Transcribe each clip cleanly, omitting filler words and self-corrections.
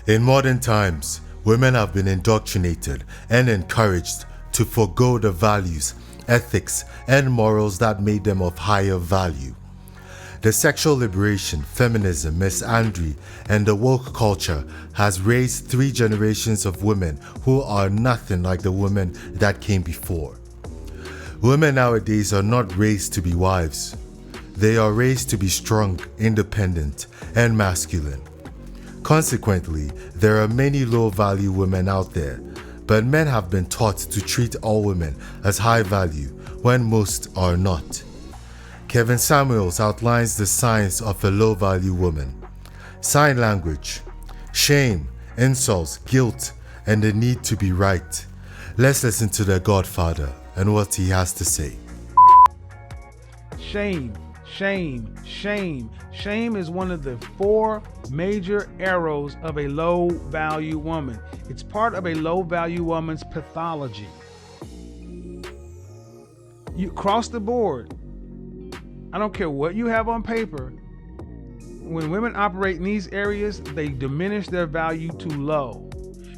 In modern times, women have been indoctrinated and encouraged to forego the values, ethics, and morals that made them of higher value. The sexual liberation, feminism, misandry, and the woke culture has raised 3 generations of women who are nothing like the women that came before. Women nowadays are not raised to be wives. They are raised to be strong, independent, and masculine. Consequently, there are many low-value women out there, but men have been taught to treat all women as high value when most are not. Kevin Samuels outlines the signs of a low-value woman: sign language, shame, insults, guilt, and the need to be right. Let's listen to the Godfather and what he has to say. Shame, shame, shame. Shame is one of the 4 major arrows of a low-value woman. It's part of a low-value woman's pathology. You cross the board. I don't care what you have on paper. When women operate in these areas, they diminish their value to low.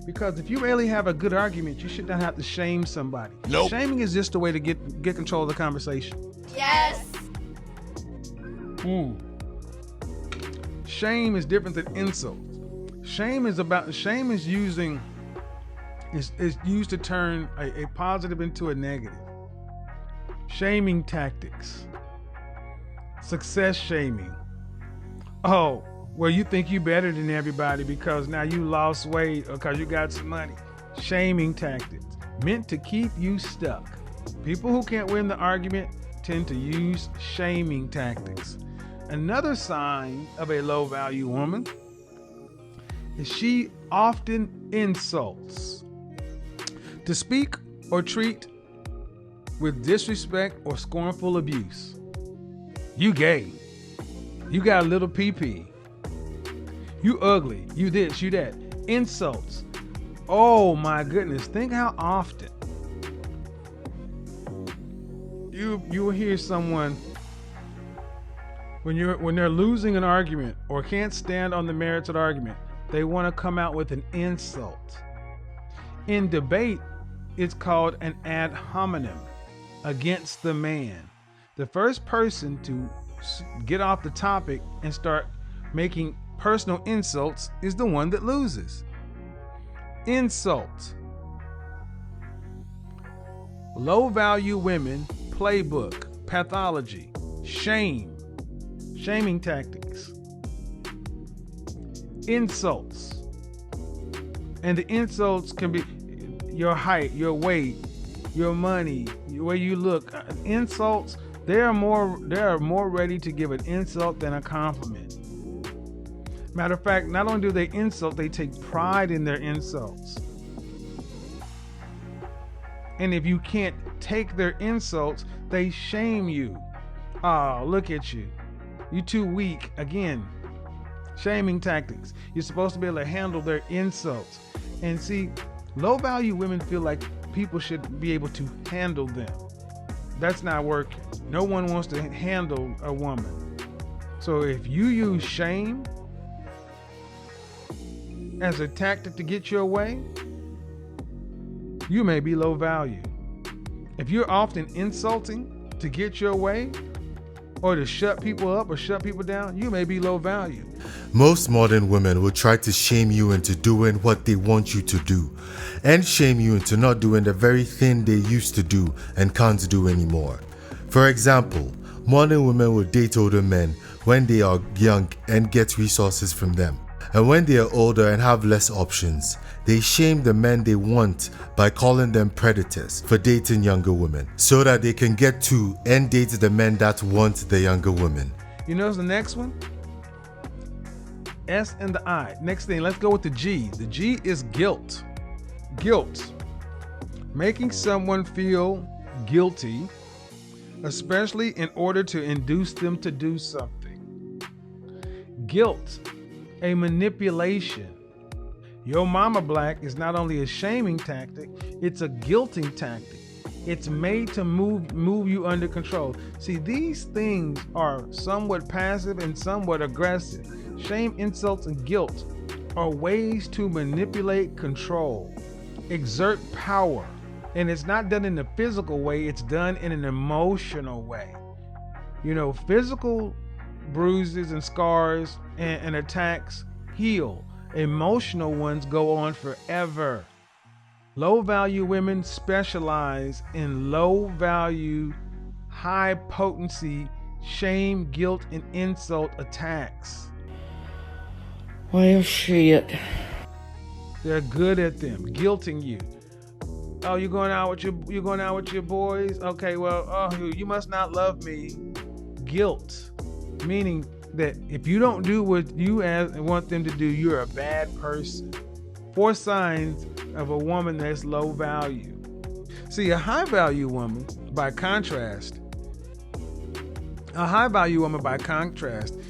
Because if you really have a good argument, you should not have to shame somebody. Nope. Shaming is just a way to get control of the conversation. Yes. Shame is different than insult. Shame is used to turn a positive into a negative. Shaming tactics. Success shaming. Oh, well, you think you better than everybody because now you lost weight or because you got some money. Shaming tactics meant to keep you stuck. People who can't win the argument tend to use shaming tactics. Another sign of a low-value woman is she often insults. To speak or treat with disrespect or scornful abuse. You gay. You got a little pee-pee. You ugly. You this, you that. Insults. Oh my goodness. Think how often you will hear someone when they're losing an argument or can't stand on the merits of the argument, they want to come out with an insult. In debate, it's called an ad hominem, against the man. The first person to get off the topic and start making personal insults is the one that loses. Insult. Low-value women playbook, pathology, shame, shaming tactics, insults. And the insults can be your height, your weight, your money, the way you look. Insults, they are more ready to give an insult than a compliment. Matter of fact, not only do they insult, they take pride in their insults. And if you can't take their insults, they shame you. Oh, look at you. You're too weak. Again, shaming tactics. You're supposed to be able to handle their insults. And see, low-value women feel like people should be able to handle them. That's not working. No one wants to handle a woman. So if you use shame as a tactic to get your way, you may be low value. If you're often insulting to get your way or to shut people up or shut people down, you may be low value. Most modern women will try to shame you into doing what they want you to do and shame you into not doing the very thing they used to do and can't do anymore. For example, modern women will date older men when they are young and get resources from them. And when they are older and have less options, they shame the men they want by calling them predators for dating younger women so that they can get to and date the men that want the younger women. You notice the next one? S and the I. Next thing, let's go with the G. The G is guilt. Guilt. Making someone feel guilty, especially in order to induce them to do something. Guilt. A manipulation. Your mama black is not only a shaming tactic, it's a guilting tactic. It's made to move you under control. See, these things are somewhat passive and somewhat aggressive. Shame, insults, and guilt are ways to manipulate, control, exert power. And it's not done in a physical way, it's done in an emotional way. You know, physical bruises and scars and attacks heal. Emotional ones go on forever. Low value women specialize in low value, high potency, shame, guilt, and insult attacks. Well, shit. They're good at them, guilting you. Oh, you're going out with your boys? Okay, well, oh, you must not love me. Guilt, meaning that if you don't do what you want them to do, you're a bad person. 4 signs of a woman that's low value. See, a high value woman, by contrast,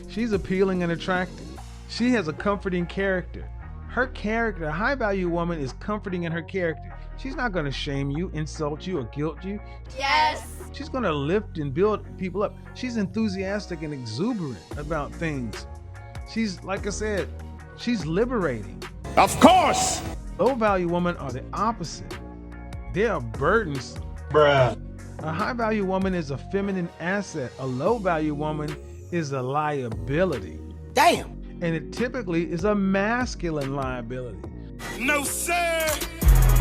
she's appealing and attractive. She has a comforting character. Her character, a high value woman, is comforting in her character. She's not going to shame you, insult you, or guilt you. Yes. She's going to lift and build people up. She's enthusiastic and exuberant about things. She's, like I said, she's liberating. Of course! Low value women are the opposite. They are burdens. Bruh. A high value woman is a feminine asset. A low value woman is a liability. Damn! And it typically is a masculine liability. No, sir!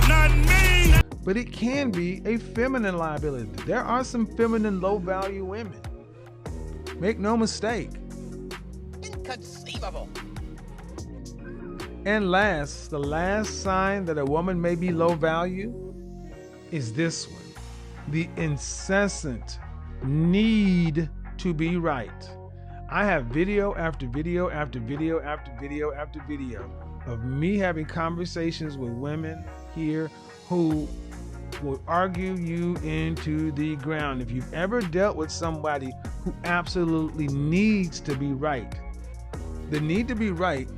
Not me! But it can be a feminine liability. There are some feminine low value women. Make no mistake. Inconceivable! And last, the last sign that a woman may be low value is this one: the incessant need to be right. I have video after video after video after video after video of me having conversations with women here who will argue you into the ground. If you've ever dealt with somebody who absolutely needs to be right, the need to be right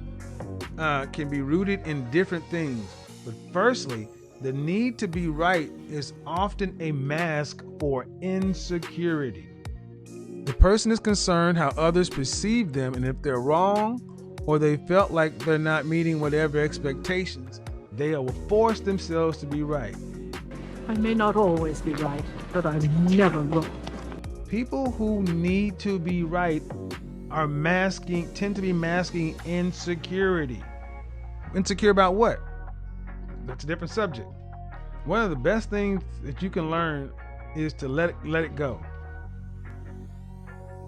can be rooted in different things. But firstly, the need to be right is often a mask for insecurity. The person is concerned how others perceive them, and if they're wrong or they felt like they're not meeting whatever expectations, they will force themselves to be right. I may not always be right, but I'm never wrong. People who need to be right tend to be masking insecurity. Insecure about what? That's a different subject. One of the best things that you can learn is to let it go.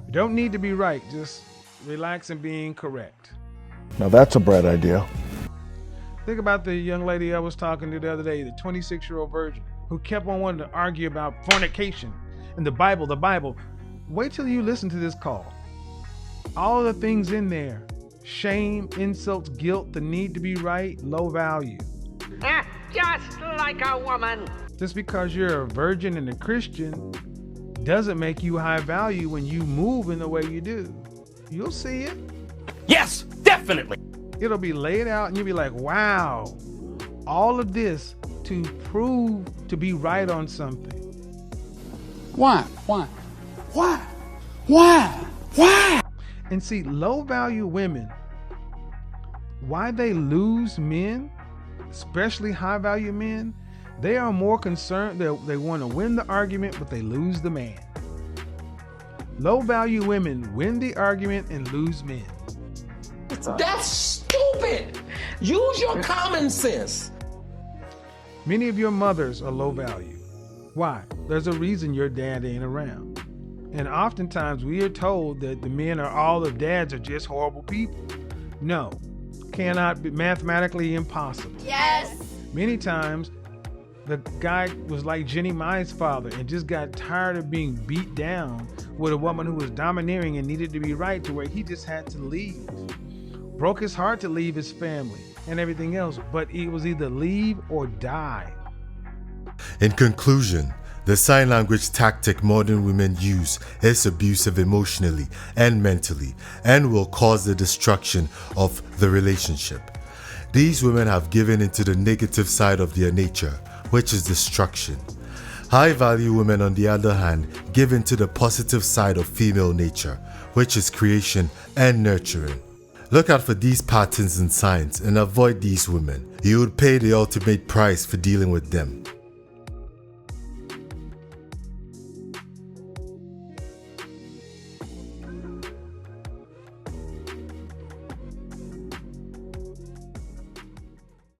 You don't need to be right, just relax in being correct. Now that's a bright idea. Think about the young lady I was talking to the other day, the 26-year-old virgin, who kept on wanting to argue about fornication and the Bible. Wait till you listen to this call. All the things in there: shame, insults, guilt, the need to be right, low value. Just like a woman. Just because you're a virgin and a Christian doesn't make you high value when you move in the way you do. You'll see it. Yes, definitely! It'll be laid out and you'll be like, wow, all of this to prove to be right on something. Why? And see, low value women, why they lose men, especially high value men, they are more concerned that they want to win the argument, but they lose the man. Low value women win the argument and lose men. That's stupid. Use your common sense. Many of your mothers are low value. Why? There's a reason your dad ain't around. And oftentimes we are told that the men are all the dads are just horrible people. No, cannot be mathematically impossible. Yes. Many times the guy was like Jenny Mai's father and just got tired of being beat down with a woman who was domineering and needed to be right, to where he just had to leave. Broke his heart to leave his family and everything else, but it was either leave or die. In conclusion, the sign language tactic modern women use is abusive emotionally and mentally, and will cause the destruction of the relationship. These women have given into the negative side of their nature, which is destruction. High value women, on the other hand, give into the positive side of female nature, which is creation and nurturing. Look out for these patterns and signs and avoid these women. You would pay the ultimate price for dealing with them.